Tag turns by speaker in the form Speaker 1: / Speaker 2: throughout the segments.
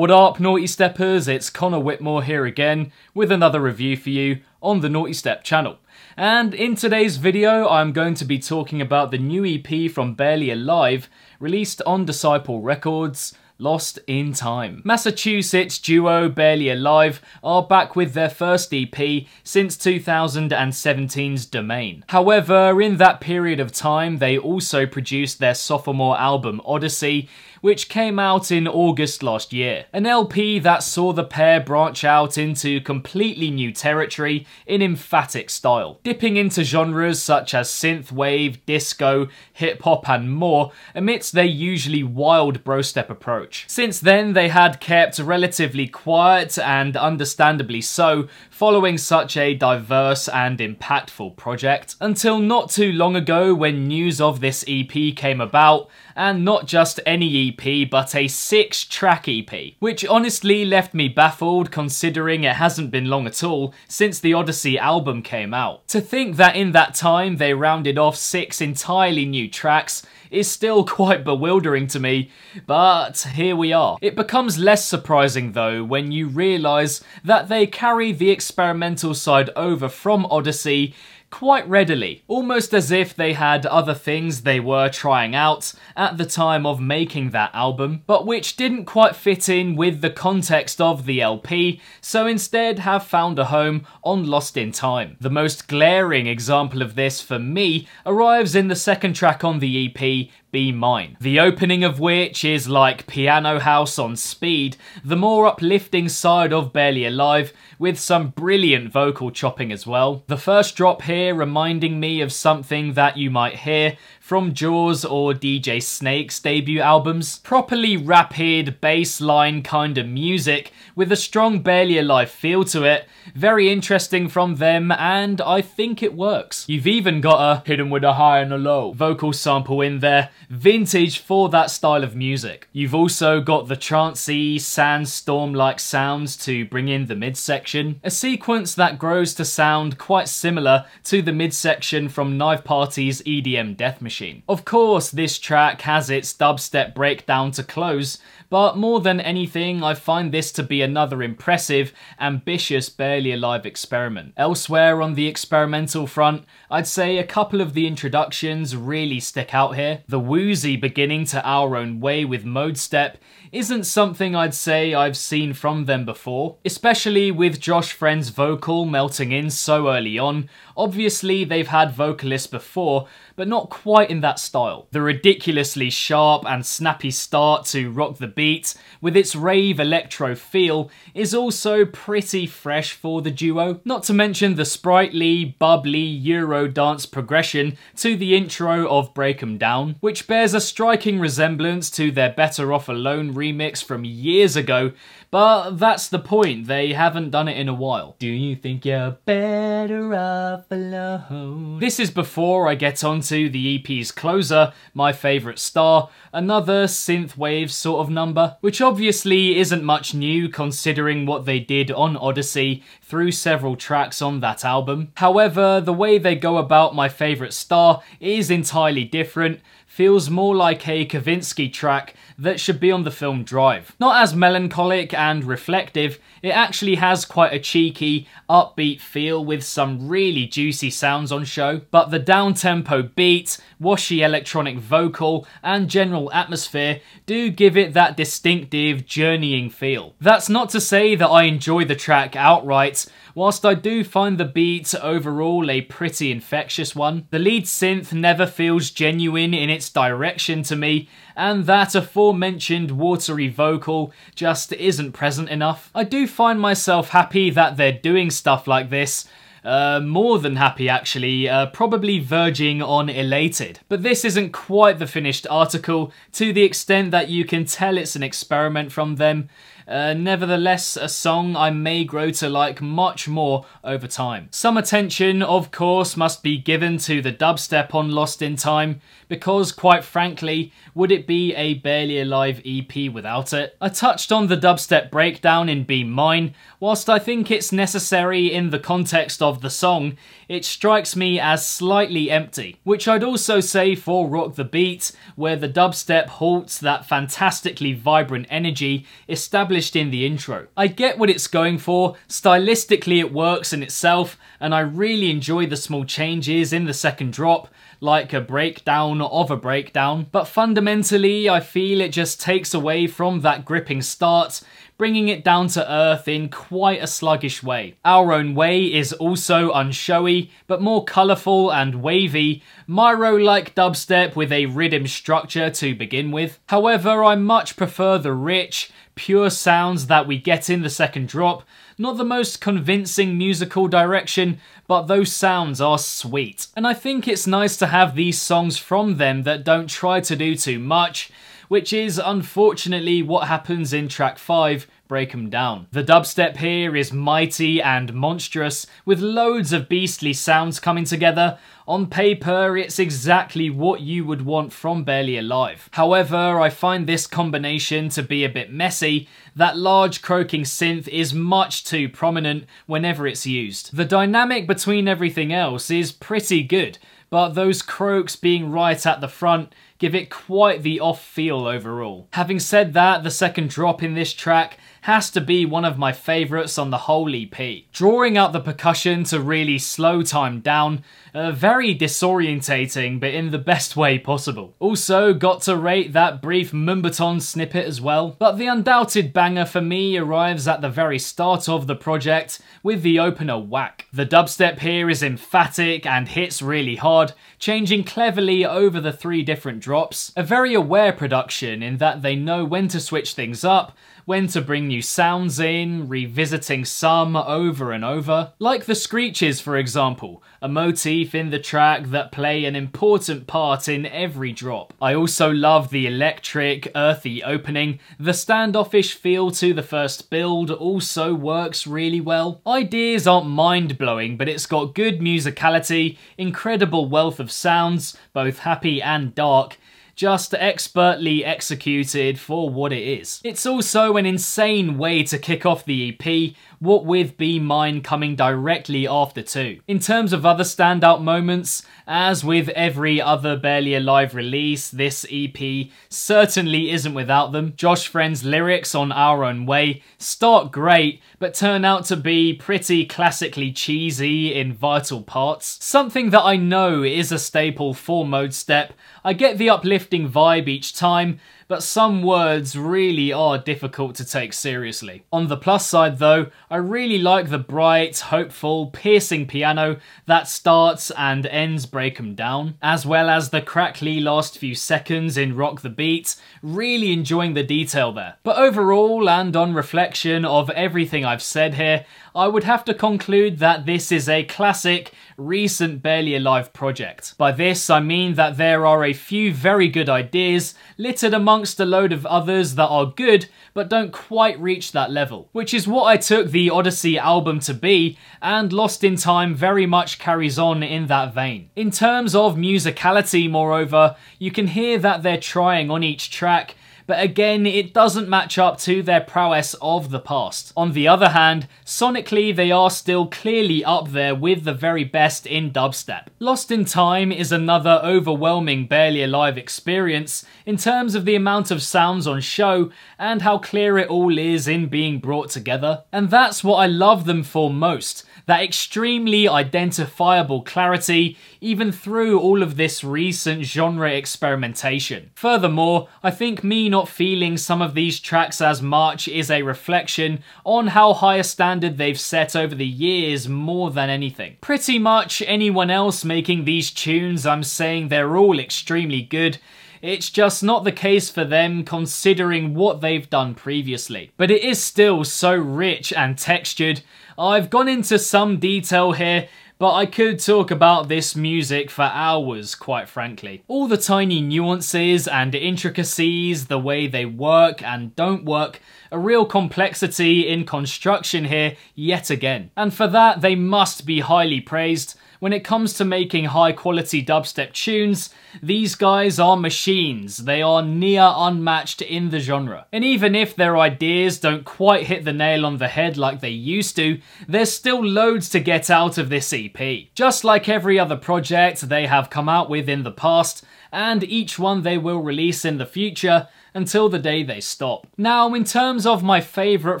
Speaker 1: What up, Naughty Steppers? It's Connor Whitmore here again with another review for you on the Nawtystep channel. And in today's video, I'm going to be talking about the new EP from Barely Alive, released on Disciple Records, Lost in Time. Massachusetts duo Barely Alive are back with their first EP since 2017's Domain. However, in that period of time, they also produced their sophomore album Odyssey, which came out in August last year. An LP that saw the pair branch out into completely new territory in emphatic style, dipping into genres such as synthwave, disco, hip-hop and more amidst their usually wild brostep approach. Since then, they had kept relatively quiet, and understandably so, following such a diverse and impactful project, until not too long ago when news of this EP came about, and not just any EP, but a 6-track EP, which honestly left me baffled considering it hasn't been long at all since the Odyssey album came out. To think that in that time they rounded off 6 entirely new tracks is still quite bewildering to me, but here we are. It becomes less surprising though when you realise that they carry the experimental side over from Odyssey quite readily, almost as if they had other things they were trying out at the time of making that album, but which didn't quite fit in with the context of the LP, so instead have found a home on Lost in Time. The most glaring example of this for me arrives in the second track on the EP, Be Mine, the opening of which is like piano house on speed, the more uplifting side of Barely Alive, with some brilliant vocal chopping as well. The first drop here reminding me of something that you might hear from Jaws or DJ Snake's debut albums. Properly rapid, bassline kind of music with a strong Barely Alive feel to it. Very interesting from them, and I think it works. You've even got a hit 'em with a high and a low vocal sample in there, vintage for that style of music. You've also got the trancey, sandstorm-like sounds to bring in the midsection, a sequence that grows to sound quite similar to the midsection from Knife Party's EDM Death Machine. Of course, this track has its dubstep breakdown to close, but more than anything, I find this to be another impressive, ambitious Barely Alive experiment. Elsewhere on the experimental front, I'd say a couple of the introductions really stick out here. The woozy beginning to Our Own Way with Mode Step isn't something I'd say I've seen from them before, especially with Josh Friend's vocal melting in so early on. Obviously, they've had vocalists before, but not quite in that style. The ridiculously sharp and snappy start to Rock the Beat, with its rave electro feel, is also pretty fresh for the duo. Not to mention the sprightly, bubbly Euro dance progression to the intro of Break 'Em Down, which bears a striking resemblance to their Better Off Alone remix from years ago, but that's the point, they haven't done it in a while. Do you think you're better off alone? This is before I get onto the EP's closer, My Favourite Star, another synthwave sort of number, which obviously isn't much new considering what they did on Odyssey through several tracks on that album. However, the way they go about My Favourite Star is entirely different, feels more like a Kavinsky track that should be on the film Drive. Not as melancholic and reflective, it actually has quite a cheeky, upbeat feel with some really juicy sounds on show, but the down-tempo beat, washy electronic vocal, and general atmosphere do give it that distinctive, journeying feel. That's not to say that I enjoy the track outright, whilst I do find the beat overall a pretty infectious one. The lead synth never feels genuine in its direction to me, and that aforementioned watery vocal just isn't present enough. I do find myself happy that they're doing stuff like this, more than happy actually, probably verging on elated. But this isn't quite the finished article, to the extent that you can tell it's an experiment from them. Nevertheless, a song I may grow to like much more over time. Some attention, of course, must be given to the dubstep on Lost in Time, because quite frankly, would it be a Barely Alive EP without it? I touched on the dubstep breakdown in Be Mine, whilst I think it's necessary in the context of of the song, it strikes me as slightly empty, which I'd also say for Rock the Beat, where the dubstep halts that fantastically vibrant energy established in the intro. I get what it's going for, stylistically it works in itself, and I really enjoy the small changes in the second drop, like a breakdown of a breakdown, but fundamentally I feel it just takes away from that gripping start, bringing it down to earth in quite a sluggish way. Our Own Way is also unshowy, but more colourful and wavy, Myro-like dubstep with a RIDDIM structure to begin with. However, I much prefer the rich, pure sounds that we get in the second drop. Not the most convincing musical direction, but those sounds are sweet. And I think it's nice to have these songs from them that don't try to do too much, which is unfortunately what happens in track 5, Break 'Em Down. The dubstep here is mighty and monstrous, with loads of beastly sounds coming together. On paper, it's exactly what you would want from Barely Alive. However, I find this combination to be a bit messy. That large croaking synth is much too prominent whenever it's used. The dynamic between everything else is pretty good, but those croaks being right at the front give it quite the off feel overall. Having said that, the second drop in this track has to be one of my favourites on the whole EP. Drawing out the percussion to really slow time down, very disorientating, but in the best way possible. Also, got to rate that brief Moombahcore snippet as well, but the undoubted banger for me arrives at the very start of the project with the opener Whack. The dubstep here is emphatic and hits really hard, changing cleverly over the 3 different drops. A very aware production in that they know when to switch things up, when to bring new sounds in, revisiting some over and over. Like the screeches, for example, a motif in the track that play an important part in every drop. I also love the electric, earthy opening. The standoffish feel to the first build also works really well. Ideas aren't mind-blowing, but it's got good musicality, incredible wealth of sounds, both happy and dark, just expertly executed for what it is. It's also an insane way to kick off the EP, what with Be Mine coming directly after too. In terms of other standout moments, as with every other Barely Alive release, this EP certainly isn't without them. Josh Friend's lyrics on Our Own Way start great, but turn out to be pretty classically cheesy in vital parts. Something that I know is a staple for Nawtystep. I get the uplifting vibe each time, but some words really are difficult to take seriously. On the plus side though, I really like the bright, hopeful, piercing piano that starts and ends Break 'Em Down, as well as the crackly last few seconds in Rock the Beat, really enjoying the detail there. But overall, and on reflection of everything I've said here, I would have to conclude that this is a classic, recent Barely Alive project. By this, I mean that there are a few very good ideas, littered amongst a load of others that are good, but don't quite reach that level. Which is what I took the Odyssey album to be, and Lost in Time very much carries on in that vein. In terms of musicality, moreover, you can hear that they're trying on each track, but again, it doesn't match up to their prowess of the past. On the other hand, sonically they are still clearly up there with the very best in dubstep. Lost in Time is another overwhelming Barely Alive experience in terms of the amount of sounds on show and how clear it all is in being brought together. And that's what I love them for most. That extremely identifiable clarity, even through all of this recent genre experimentation. Furthermore, I think me not feeling some of these tracks as much is a reflection on how high a standard they've set over the years more than anything. Pretty much anyone else making these tunes, I'm saying they're all extremely good. It's just not the case for them considering what they've done previously. But it is still so rich and textured. I've gone into some detail here, but I could talk about this music for hours, quite frankly. All the tiny nuances and intricacies, the way they work and don't work, a real complexity in construction here yet again. And for that, they must be highly praised. when it comes to making high quality dubstep tunes, these guys are machines. They are near unmatched in the genre. And even if their ideas don't quite hit the nail on the head like they used to, there's still loads to get out of this EP. Just like every other project they have come out with in the past, and each one they will release in the future, until the day they stop. Now, in terms of my favourite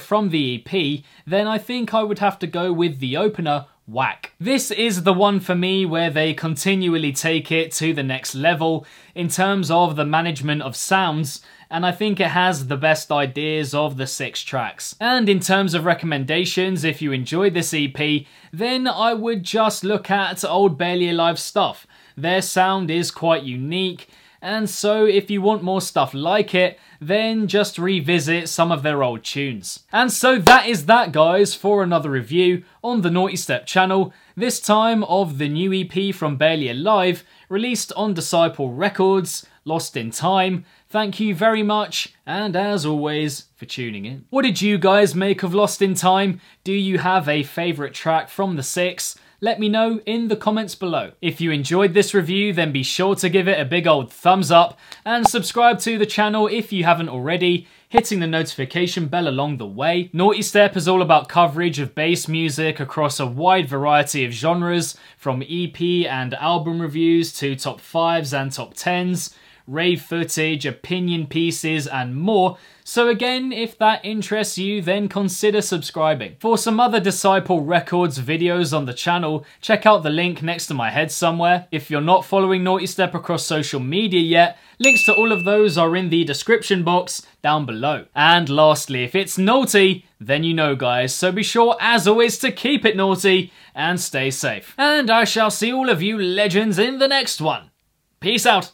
Speaker 1: from the EP, then I think I would have to go with the opener, Whack. This is the one for me where they continually take it to the next level in terms of the management of sounds, and I think it has the best ideas of the 6 tracks. And in terms of recommendations, if you enjoyed this EP, then I would just look at old Barely Alive stuff. Their sound is quite unique, and so if you want more stuff like it, then just revisit some of their old tunes. And so that is that, guys, for another review on the Nawtystep channel, this time of the new EP from Barely Alive, released on Disciple Records, Lost in Time. Thank you very much, and as always, for tuning in. What did you guys make of Lost in Time? Do you have a favourite track from the 6? Let me know in the comments below. If you enjoyed this review, then be sure to give it a big old thumbs up and subscribe to the channel if you haven't already, hitting the notification bell along the way. Nawtystep is all about coverage of bass music across a wide variety of genres, from EP and album reviews to top 5s and top 10s, rave footage, opinion pieces, and more. So again, if that interests you, then consider subscribing. For some other Disciple Records videos on the channel, check out the link next to my head somewhere. If you're not following Nawtystep across social media yet, links to all of those are in the description box down below. And lastly, if it's naughty, then you know, guys, so be sure as always to keep it naughty and stay safe. And I shall see all of you legends in the next one. Peace out.